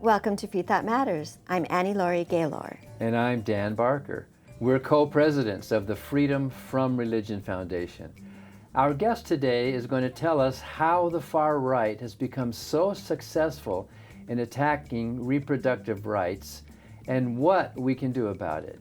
Welcome to Freethought Matters. I'm Laurie Gaylor. And I'm Dan Barker. We're co-presidents of the Freedom from Religion Foundation. Our guest today is going to tell us how the far right has become so successful in attacking reproductive rights and what we can do about it.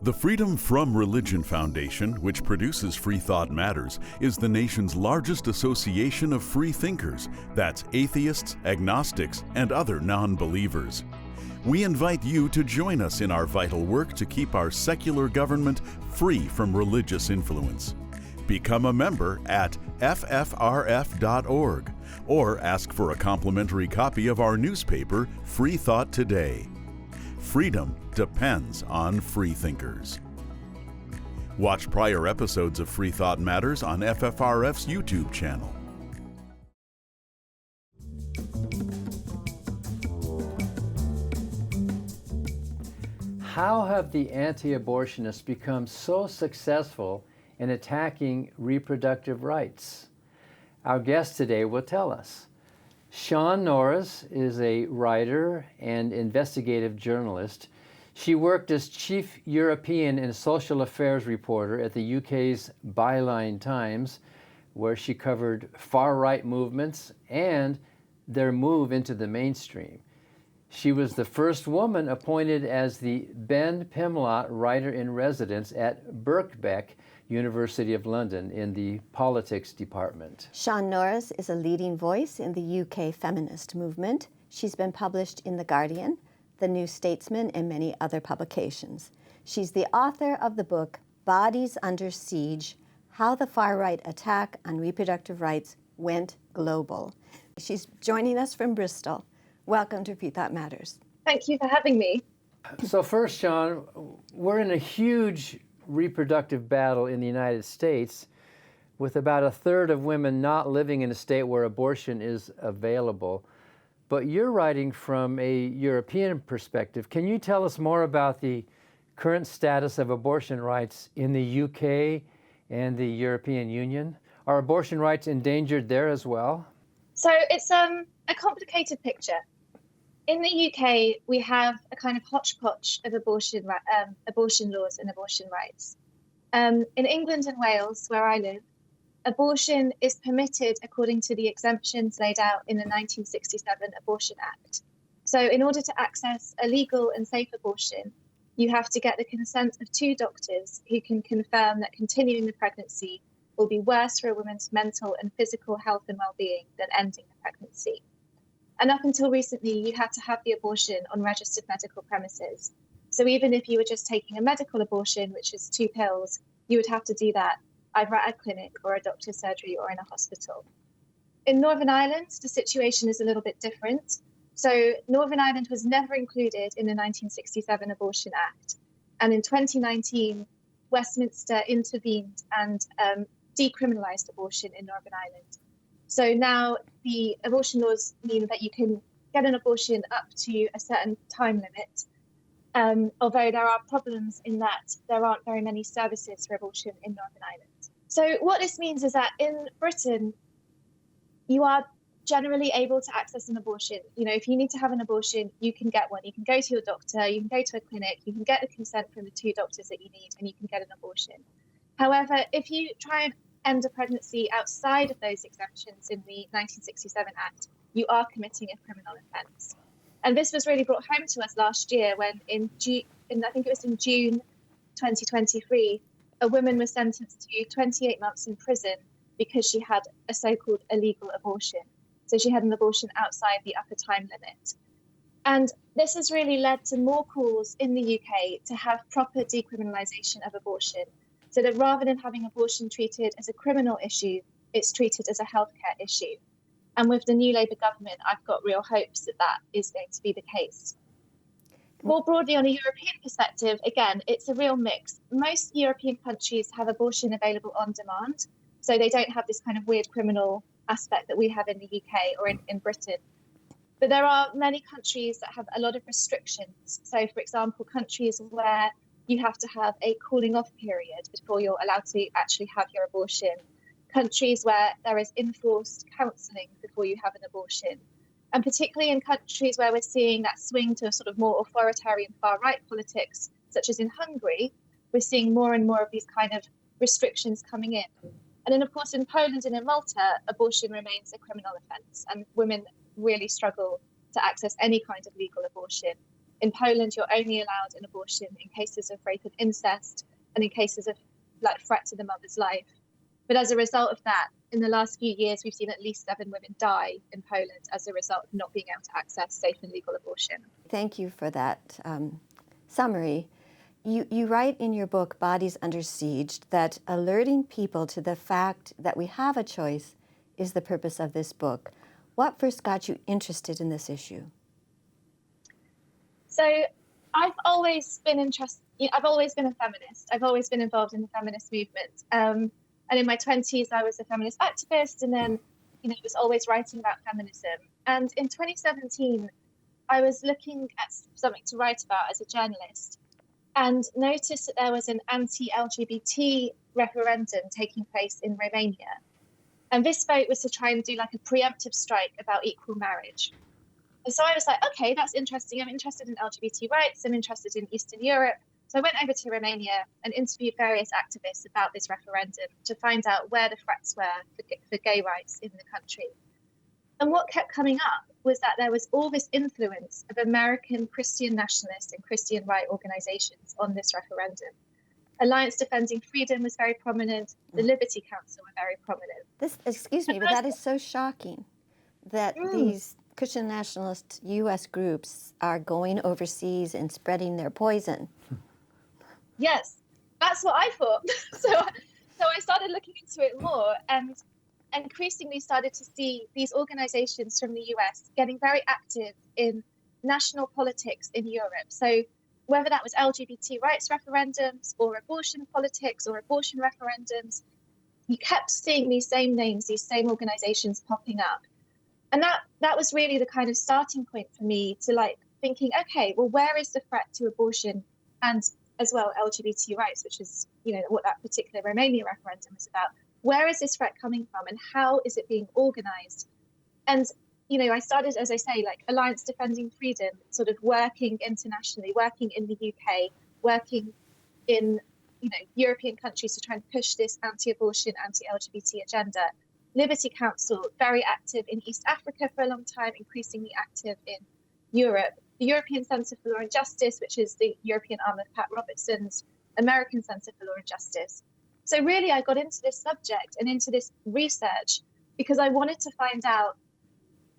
The Freedom from Religion Foundation, which produces Freethought Matters, is the nation's largest association of free thinkers. That's atheists, agnostics, and other non-believers. We invite you to join us in our vital work to keep our secular government free from religious influence. Become a member at FFRF.org or ask for a complimentary copy of our newspaper, Freethought Today. Freedom depends on freethinkers. Watch prior episodes of Freethought Matters on FFRF's YouTube channel. How have the anti-abortionists become so successful in attacking reproductive rights? Our guest today will tell us. Sian Norris is a writer and investigative journalist. She worked as chief European and social affairs reporter at the UK's Byline Times, where she covered far-right movements and their move into the mainstream. She was the first woman appointed as the Ben Pimlott Writer-in-Residence at Birkbeck, University of London, in the politics department. Sian Norris is a leading voice in the UK feminist movement. She's been published in The Guardian, The New Statesman, and many other publications. She's the author of the book, Bodies Under Siege, How the Far-Right Attack on Reproductive Rights Went Global. She's joining us from Bristol. Welcome to Freethought Matters. Thank you for having me. So first, Sian, we're in a huge reproductive battle in the United States, with about a third of women not living in a state where abortion is available. But you're writing from a European perspective. Can you tell us more about the current status of abortion rights in the UK and the European Union? Are abortion rights endangered there as well? So it's a complicated picture. In the UK, we have a kind of hodgepodge of abortion laws and abortion rights. In England and Wales, where I live, abortion is permitted according to the exemptions laid out in the 1967 Abortion Act. So in order to access a legal and safe abortion, you have to get the consent of two doctors who can confirm that continuing the pregnancy will be worse for a woman's mental and physical health and well-being than ending the pregnancy. And up until recently, you had to have the abortion on registered medical premises. So even if you were just taking a medical abortion, which is 2 pills, you would have to do that either at a clinic or a doctor's surgery or in a hospital. In Northern Ireland, the situation is a little bit different. So Northern Ireland was never included in the 1967 Abortion Act. And in 2019, Westminster intervened and decriminalised abortion in Northern Ireland. So now the abortion laws mean that you can get an abortion up to a certain time limit, although there are problems in that there aren't very many services for abortion in Northern Ireland. So what this means is that in Britain, you are generally able to access an abortion. You know, if you need to have an abortion, you can get one. You can go to your doctor, you can go to a clinic, you can get the consent from the 2 doctors that you need, and you can get an abortion. However, if you try and end a pregnancy outside of those exemptions in the 1967 Act, you are committing a criminal offence. And this was really brought home to us last year when in June 2023, a woman was sentenced to 28 months in prison because she had a so-called illegal abortion. So she had an abortion outside the upper time limit. And this has really led to more calls in the UK to have proper decriminalisation of abortion, so that rather than having abortion treated as a criminal issue, it's treated as a healthcare issue. And with the new Labour government, I've got real hopes that that is going to be the case. More broadly, on a European perspective, again, it's a real mix. Most European countries have abortion available on demand, So they don't have this kind of weird criminal aspect that we have in the UK or in Britain. But there are many countries that have a lot of restrictions. So, for example, countries where you have to have a cooling off period before you're allowed to actually have your abortion. Countries where there is enforced counselling before you have an abortion. And particularly in countries where we're seeing that swing to sort of more authoritarian far-right politics, such as in Hungary, we're seeing more and more of these kind of restrictions coming in. And then, of course, in Poland and in Malta, abortion remains a criminal offence, and women really struggle to access any kind of legal abortion. In Poland, you're only allowed an abortion in cases of rape and incest and in cases of like threat to the mother's life. But as a result of that, in the last few years, we've seen at least 7 women die in Poland as a result of not being able to access safe and legal abortion. Thank you for that summary. You write in your book, Bodies Under Siege, that alerting people to the fact that we have a choice is the purpose of this book. What first got you interested in this issue? So I've always been interested. I've always been a feminist. I've always been involved in the feminist movement. And in my 20s, I was a feminist activist, and then, was always writing about feminism. And in 2017, I was looking at something to write about as a journalist, and noticed that there was an anti-LGBT referendum taking place in Romania. And this vote was to try and do like a preemptive strike about equal marriage. And so I was like, okay, that's interesting. I'm interested in LGBT rights. I'm interested in Eastern Europe. So I went over to Romania and interviewed various activists about this referendum to find out where the threats were for gay rights in the country. And what kept coming up was that there was all this influence of American Christian nationalist and Christian right organizations on this referendum. Alliance Defending Freedom was very prominent. The Liberty Council were very prominent. Excuse me, but that is so shocking that these Christian nationalist U.S. groups are going overseas and spreading their poison. Yes, that's what I thought. So I started looking into it more and increasingly started to see these organizations from the US getting very active in national politics in Europe. So whether that was LGBT rights referendums or abortion politics or abortion referendums, you kept seeing these same names, these same organizations popping up. And that was really the kind of starting point for me to like thinking, okay, well, where is the threat to abortion and as well LGBT rights, which is, what that particular Romania referendum is about. Where is this threat coming from and how is it being organized? And, I started, as I say, like Alliance Defending Freedom, sort of working internationally, working in the UK, working in, European countries to try and push this anti-abortion, anti-LGBT agenda. Liberty Council, very active in East Africa for a long time, increasingly active in Europe. The European Centre for Law and Justice, which is the European arm of Pat Robertson's American Centre for Law and Justice. So really, I got into this subject and into this research because I wanted to find out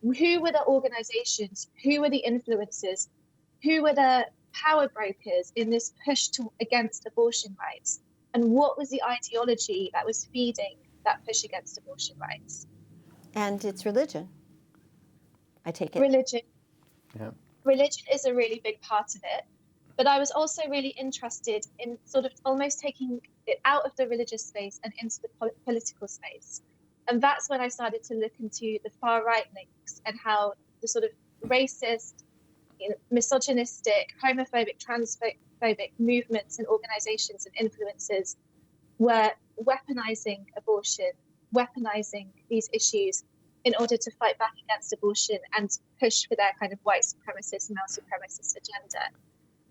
who were the organizations, who were the influencers, who were the power brokers in this push against abortion rights, and what was the ideology that was feeding that push against abortion rights. And it's religion, I take it. Religion. Yeah. Religion is a really big part of it, but I was also really interested in sort of almost taking it out of the religious space and into the political space. And that's when I started to look into the far right links and how the sort of racist, misogynistic, homophobic, transphobic movements and organizations and influences were weaponizing abortion, weaponizing these issues in order to fight back against abortion and push for their kind of white supremacist, male supremacist agenda.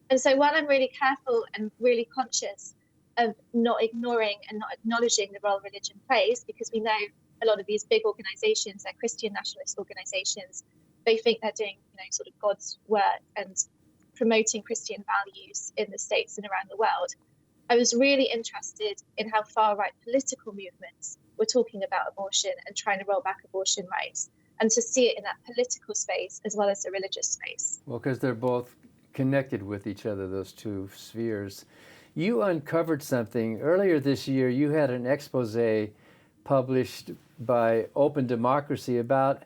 And so while I'm really careful and really conscious of not ignoring and not acknowledging the role religion plays, because we know a lot of these big organizations, they're Christian nationalist organizations, they think they're doing, sort of God's work and promoting Christian values in the States and around the world. I was really interested in how far-right political movements were talking about abortion and trying to roll back abortion rights, and to see it in that political space as well as the religious space. Well, because they're both connected with each other, those two spheres. You uncovered something earlier this year. You had an expose published by Open Democracy about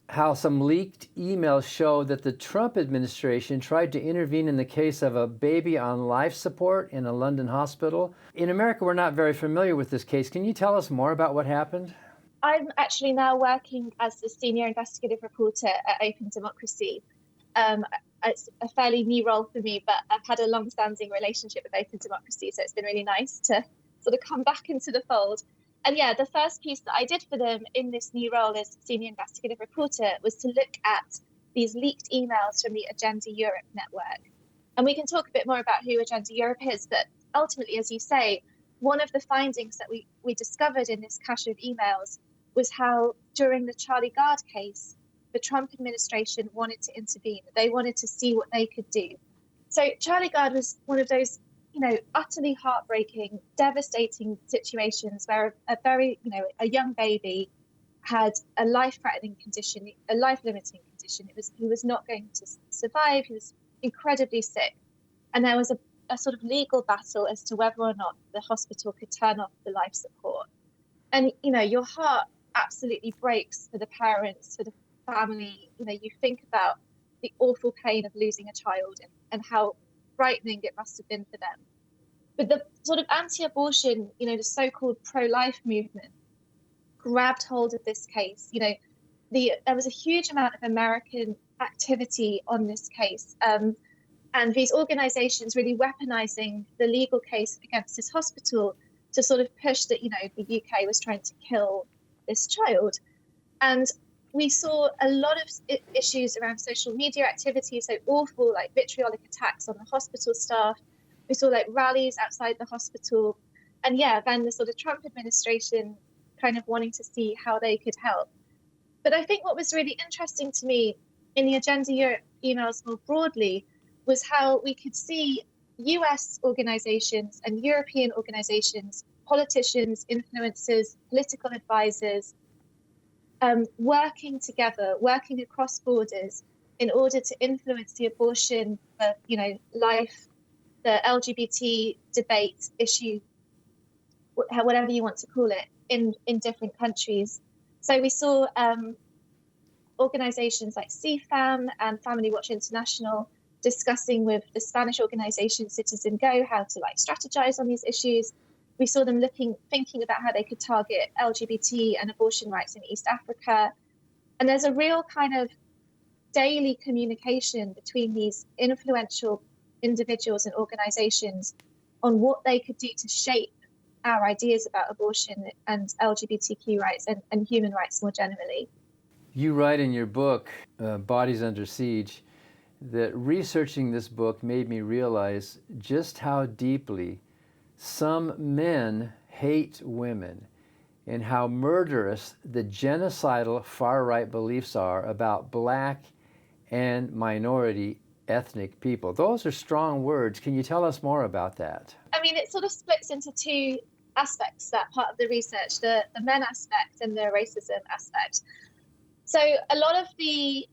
how some leaked emails show that the Trump administration tried to intervene in the case of a baby on life support in a London hospital. In America, we're not very familiar with this case. Can you tell us more about what happened? I'm actually now working as the senior investigative reporter at Open Democracy. It's a fairly new role for me, but I've had a long-standing relationship with Open Democracy, so it's been really nice to sort of come back into the fold. And yeah, the first piece that I did for them in this new role as senior investigative reporter was to look at these leaked emails from the Agenda Europe network. And we can talk a bit more about who Agenda Europe is, but ultimately, as you say, one of the findings that we discovered in this cache of emails was how during the Charlie Gard case, the Trump administration wanted to intervene. They wanted to see what they could do. So Charlie Gard was one of those, utterly heartbreaking, devastating situations where a young baby had a life-threatening condition, a life-limiting condition. He was not going to survive. He was incredibly sick. And there was a sort of legal battle as to whether or not the hospital could turn off the life support. And, your heart absolutely breaks for the parents, for the family. You think about the awful pain of losing a child and how frightening it must have been for them. But the sort of anti-abortion, the so-called pro-life movement grabbed hold of this case. There was a huge amount of American activity on this case. And these organizations really weaponizing the legal case against this hospital to sort of push that, the UK was trying to kill this child. And we saw a lot of issues around social media activity, so awful, like vitriolic attacks on the hospital staff. We saw like rallies outside the hospital. And then the sort of Trump administration kind of wanting to see how they could help. But I think what was really interesting to me in the Agenda Europe emails more broadly was how we could see US organizations and European organizations, politicians, influencers, political advisors, working together, working across borders in order to influence the abortion, life, the LGBT debate issue, whatever you want to call it, in different countries. So we saw organizations like CFAM and Family Watch International discussing with the Spanish organization Citizen Go how to strategize on these issues. We saw them thinking about how they could target LGBT and abortion rights in East Africa. And there's a real kind of daily communication between these influential individuals and organizations on what they could do to shape our ideas about abortion and LGBTQ rights and human rights more generally. You write in your book, Bodies Under Siege, that researching this book made me realize just how deeply some men hate women and how murderous the genocidal far-right beliefs are about Black and minority ethnic people. Those are strong words. Can you tell us more about that? I mean, it sort of splits into two aspects, that part of the research, the men aspect and the racism aspect. So a lot of the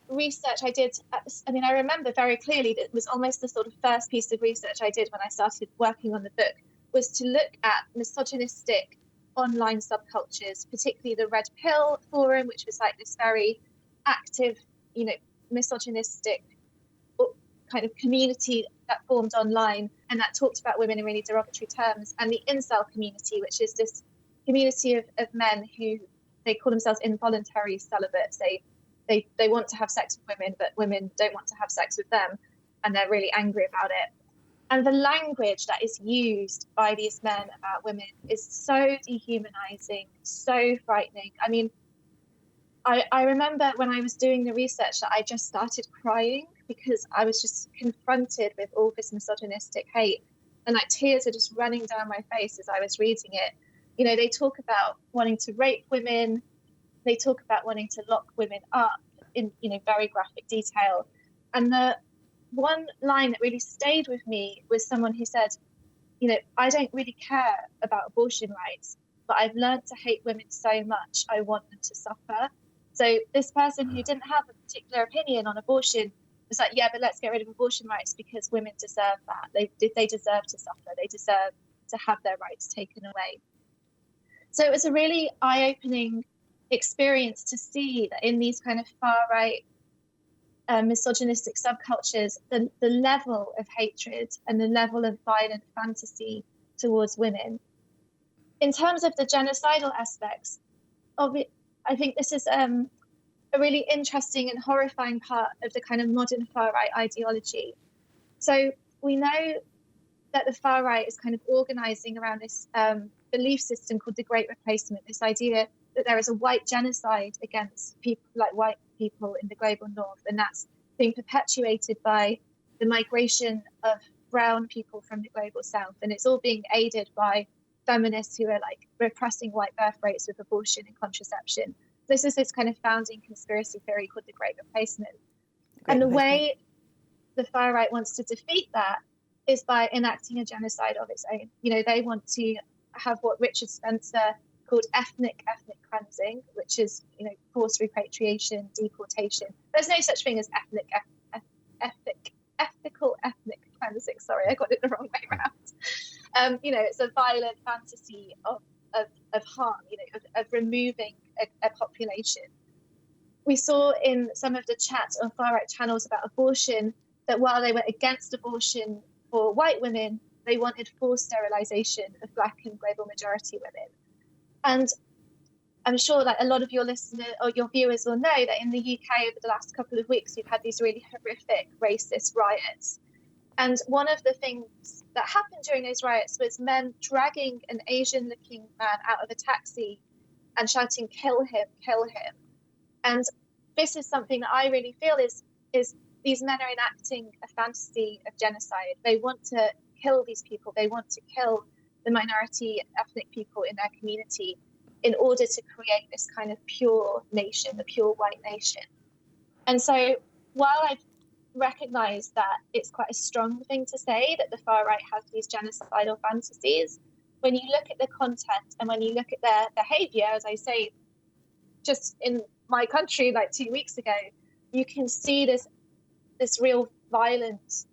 research I did, I remember very clearly that it was almost the sort of first piece of research I did when I started working on the book, was to look at misogynistic online subcultures, particularly the Red Pill forum, which was like this very active, misogynistic kind of community that formed online and that talked about women in really derogatory terms, and the incel community, which is this community of men who they call themselves involuntary celibates. They want to have sex with women, but women don't want to have sex with them, and they're really angry about it. And the language that is used by these men about women is so dehumanizing, so frightening. I mean, I remember when I was doing the research that I just started crying because I was just confronted with all this misogynistic hate, and tears are just running down my face as I was reading it. They talk about wanting to rape women. They talk about wanting to lock women up in, very graphic detail. And the one line that really stayed with me was someone who said, I don't really care about abortion rights, but I've learned to hate women so much, I want them to suffer. So this person who didn't have a particular opinion on abortion was like, yeah, but let's get rid of abortion rights because women deserve that. They deserve to suffer. They deserve to have their rights taken away. So it was a really eye-opening experience to see that in these kind of far-right misogynistic subcultures, the level of hatred and the level of violent fantasy towards women. In terms of the genocidal aspects of it, I think this is a really interesting and horrifying part of the kind of modern far-right ideology. So we know that the far-right is kind of organizing around this belief system called the Great Replacement, this idea that there is a white genocide against people like white people in the global north, and that's being perpetuated by the migration of brown people from the global south, and it's all being aided by feminists who are like repressing white birth rates with abortion and contraception. This is this kind of founding conspiracy theory called the Great Replacement. And the way the far right wants to defeat that is by enacting a genocide of its own. You know, they want to have what Richard Spencer called ethnic cleansing, which is, you know, forced repatriation, deportation. There's no such thing as ethical ethnic cleansing. Sorry, I got it the wrong way around. You know, it's a violent fantasy of harm, you know, of removing a population. We saw in some of the chats on far-right channels about abortion that while they were against abortion for white women, they wanted forced sterilization of Black and global majority women. And I'm sure that a lot of your listeners or your viewers will know that in the UK over the last couple of weeks, we've had these really horrific racist riots. And one of the things that happened during those riots was men dragging an Asian-looking man out of a taxi and shouting, "Kill him, kill him." And this is something that I really feel is these men are enacting a fantasy of genocide. They want to kill these people. They want to kill the minority ethnic people in their community in order to create this kind of pure nation, the pure white nation. And so while I've recognized that it's quite a strong thing to say that the far right has these genocidal fantasies, when you look at the content and when you look at their behavior, as I say, just in my country like 2 weeks ago, you can see this real violent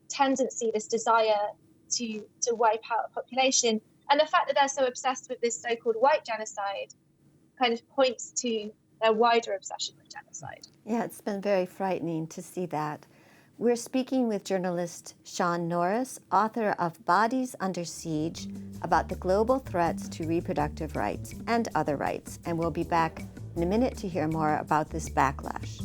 tendency, this desire to wipe out a population. And the fact that they're so obsessed with this so-called white genocide kind of points to their wider obsession with genocide. Yeah, it's been very frightening to see that. We're speaking with journalist Sian Norris, author of Bodies Under Siege, about the global threats to reproductive rights and other rights. And we'll be back in a minute to hear more about this backlash.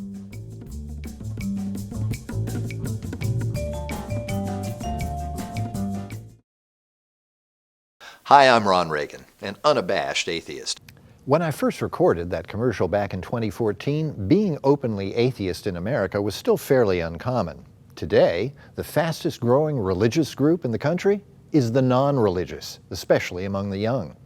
Hi, I'm Ron Reagan, an unabashed atheist. When I first recorded that commercial back in 2014, being openly atheist in America was still fairly uncommon. Today, the fastest growing religious group in the country is the non-religious, especially among the young.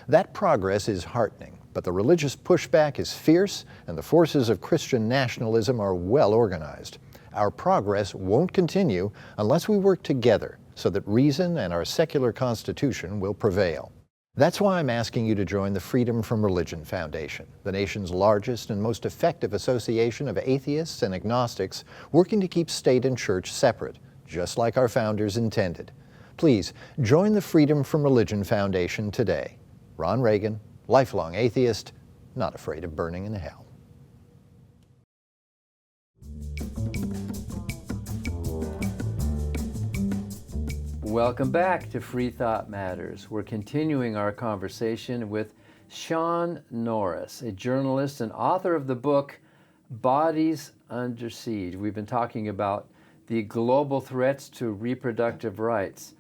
That progress is heartening, but the religious pushback is fierce and the forces of Christian nationalism are well organized. Our progress won't continue unless we work together so that reason and our secular constitution will prevail. That's why I'm asking you to join the Freedom from Religion Foundation, the nation's largest and most effective association of atheists and agnostics working to keep state and church separate, just like our founders intended. Please join the Freedom from Religion Foundation today. Ron Reagan, lifelong atheist, not afraid of burning in hell. Welcome back to Freethought Matters. We're continuing our conversation with Sian Norris, a journalist and author of the book Bodies Under Siege. We've been talking about the global threats to reproductive rights.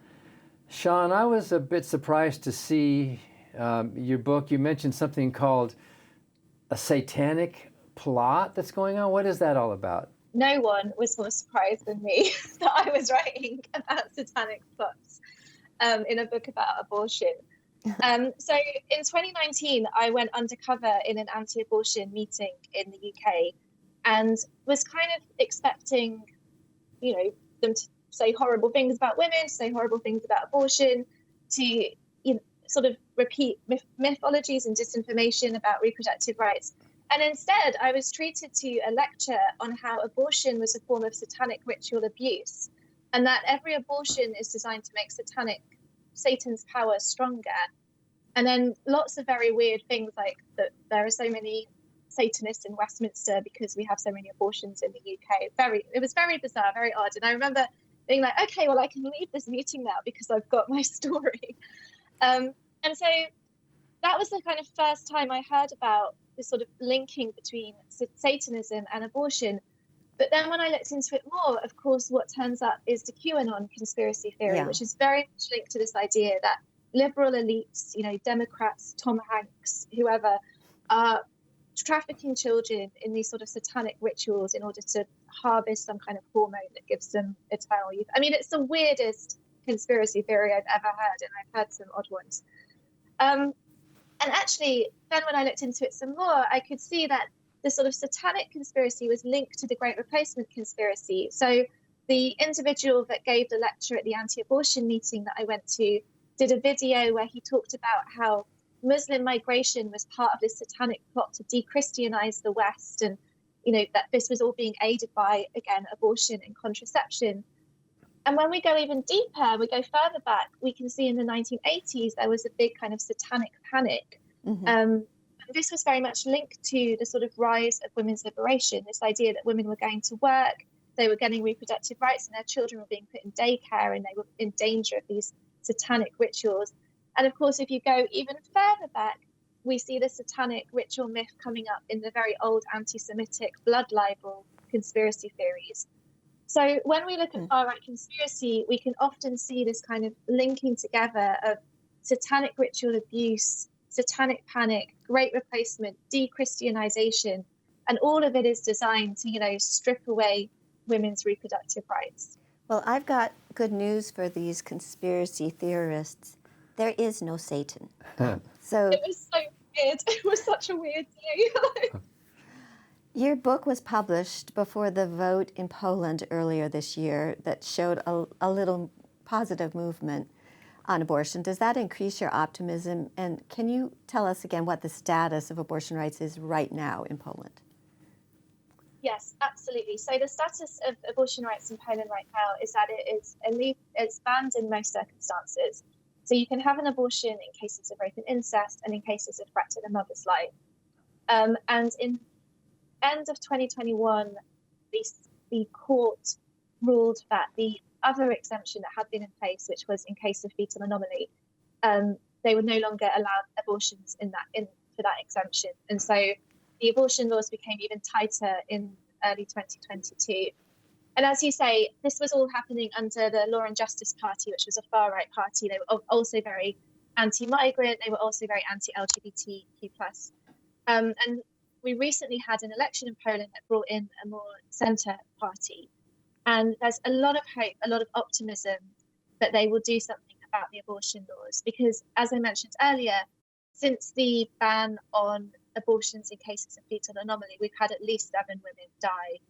Sian, I was a bit surprised to see your book. You mentioned something called a satanic plot that's going on. What is that all about? No one was more surprised than me that I was writing about satanic plots in a book about abortion. So in 2019, I went undercover in an anti-abortion meeting in the UK and was kind of expecting, you know, them to say horrible things about women, to say horrible things about abortion, to, you know, sort of repeat mythologies and disinformation about reproductive rights. And instead, I was treated to a lecture on how abortion was a form of satanic ritual abuse, and that every abortion is designed to make Satan's power stronger. And then lots of very weird things, like that there are so many Satanists in Westminster because we have so many abortions in the UK. It was very bizarre, very odd. And I remember being like, okay, well, I can leave this meeting now because I've got my story. And so that was the kind of first time I heard about this sort of linking between Satanism and abortion. But then when I looked into it more, of course, what turns up is the QAnon conspiracy theory, which is very much linked to this idea that liberal elites, Democrats, Tom Hanks, whoever, are trafficking children in these sort of satanic rituals in order to harvest some kind of hormone that gives them eternal youth. I mean, it's the weirdest conspiracy theory I've ever heard, and I've heard some odd ones. And actually, then when I looked into it some more, I could see that the sort of satanic conspiracy was linked to the Great Replacement conspiracy. So the individual that gave the lecture at the anti-abortion meeting that I went to did a video where he talked about how Muslim migration was part of this satanic plot to de-Christianize the West, and that this was all being aided by, again, abortion and contraception. And when we go even deeper, we go further back, we can see in the 1980s there was a big kind of satanic panic. This was very much linked to the sort of rise of women's liberation, this idea that women were going to work, they were getting reproductive rights, and their children were being put in daycare, and they were in danger of these satanic rituals. And of course, if you go even further back, we see the satanic ritual myth coming up in the very old anti-Semitic blood libel conspiracy theories. So when we look at far-right conspiracy, we can often see this kind of linking together of satanic ritual abuse, satanic panic, Great Replacement, de-Christianization, and all of it is designed to, strip away women's reproductive rights. Well, I've got good news for these conspiracy theorists. There is no Satan. So it was so weird. It was such a weird day. Your book was published before the vote in Poland earlier this year that showed a little positive movement on abortion. Does that increase your optimism? And can you tell us again what the status of abortion rights is right now in Poland? Yes, absolutely. So the status of abortion rights in Poland right now is that it's banned in most circumstances. So you can have an abortion in cases of rape and incest and in cases of threat to the mother's life. And in end of 2021, the court ruled that the other exemption that had been in place, which was in case of fetal anomaly, they would no longer allow abortions for that exemption. And so the abortion laws became even tighter in early 2022. And as you say, this was all happening under the Law and Justice Party, which was a far-right party. They were also very anti-migrant. They were also very anti-LGBTQ+. And we recently had an election in Poland that brought in a more centre party. And there's a lot of hope, a lot of optimism that they will do something about the abortion laws. Because as I mentioned earlier, since the ban on abortions in cases of fetal anomaly, we've had at least 7 women die.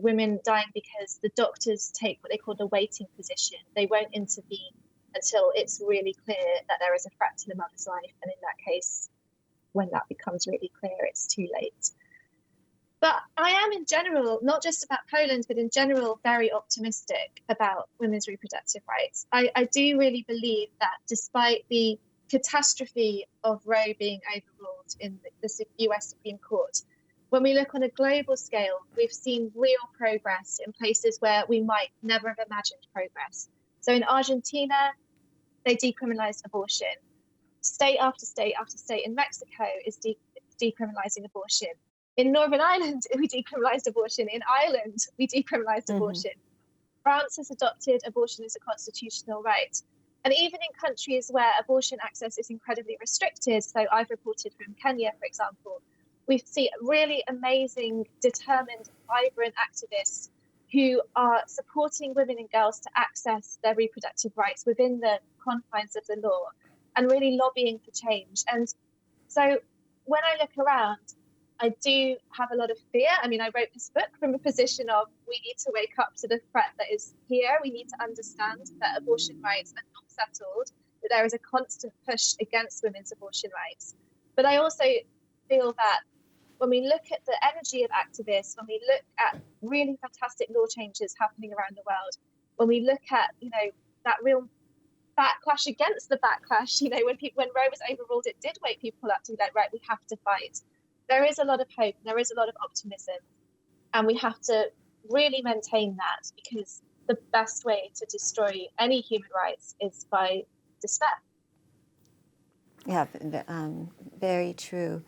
Women dying because the doctors take what they call the waiting position. They won't intervene until it's really clear that there is a threat to the mother's life. And in that case, when that becomes really clear, it's too late. But I am in general, not just about Poland, but in general, very optimistic about women's reproductive rights. I do really believe that despite the catastrophe of Roe being overruled in the US Supreme Court, when we look on a global scale, we've seen real progress in places where we might never have imagined progress. So in Argentina, they decriminalized abortion. State after state after state in Mexico is decriminalizing abortion. In Northern Ireland, we decriminalized abortion. In Ireland, we decriminalized abortion. France has adopted abortion as a constitutional right. And even in countries where abortion access is incredibly restricted, so I've reported from Kenya, for example, we see really amazing, determined, vibrant activists who are supporting women and girls to access their reproductive rights within the confines of the law and really lobbying for change. And so when I look around, I do have a lot of fear. I mean, I wrote this book from a position of we need to wake up to the threat that is here. We need to understand that abortion rights are not settled, that there is a constant push against women's abortion rights. But I also feel that when we look at the energy of activists, when we look at really fantastic law changes happening around the world, when we look at, that real backlash against the backlash. You know, when Roe was overruled, it did wake people up to be like, right, we have to fight. There is a lot of hope, there is a lot of optimism, and we have to really maintain that, because the best way to destroy any human rights is by despair. Yeah, very true.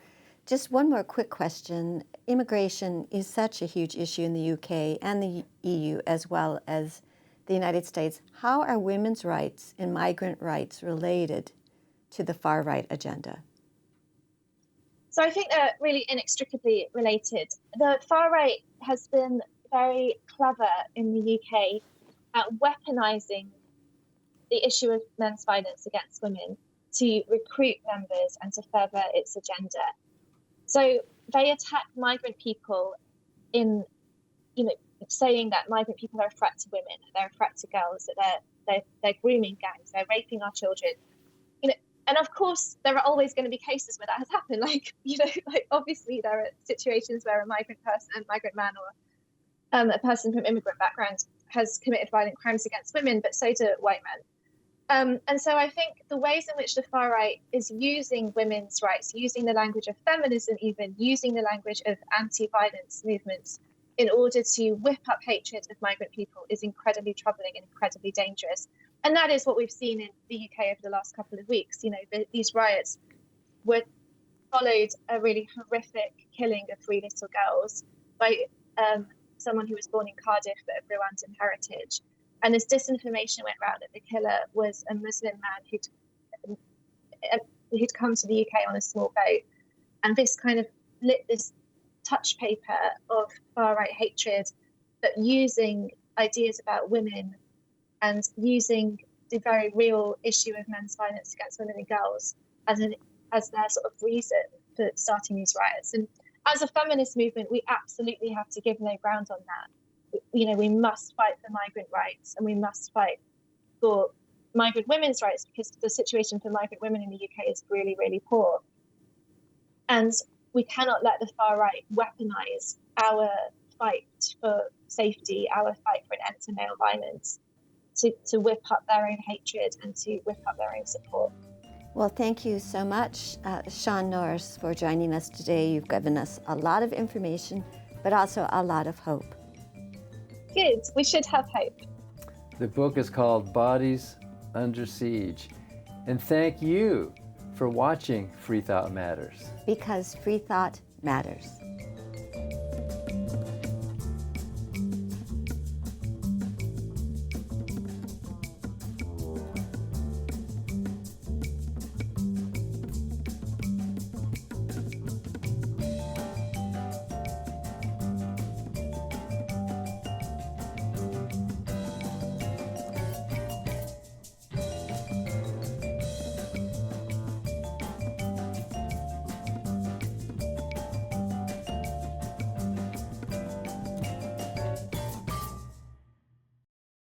Just one more quick question. Immigration is such a huge issue in the UK and the EU, as well as the United States. How are women's rights and migrant rights related to the far-right agenda? So I think they're really inextricably related. The far-right has been very clever in the UK at weaponizing the issue of men's violence against women to recruit members and to further its agenda. So they attack migrant people in, saying that migrant people are a threat to women, they're a threat to girls, that they're grooming gangs, they're raping our children. And of course, there are always going to be cases where that has happened. Obviously there are situations where a migrant person, a migrant man, or a person from immigrant background has committed violent crimes against women, but so do white men. And so I think the ways in which the far right is using women's rights, using the language of feminism, even using the language of anti-violence movements in order to whip up hatred of migrant people is incredibly troubling and incredibly dangerous. And that is what we've seen in the UK over the last couple of weeks. These riots followed a really horrific killing of 3 little girls by someone who was born in Cardiff but of Rwandan heritage. And this disinformation went round that the killer was a Muslim man who'd come to the UK on a small boat. And this kind of lit this touch paper of far-right hatred, but using ideas about women and using the very real issue of men's violence against women and girls as their sort of reason for starting these riots. And as a feminist movement, we absolutely have to give no ground on that. We must fight for migrant rights, and we must fight for migrant women's rights, because the situation for migrant women in the UK is really, really poor. And we cannot let the far right weaponize our fight for safety, our fight for an end to male violence, to whip up their own hatred and to whip up their own support. Well, thank you so much, Sian Norris, for joining us today. You've given us a lot of information, but also a lot of hope. Good. We should have hope. The book is called Bodies Under Siege. And thank you for watching Freethought Matters. Because free thought matters.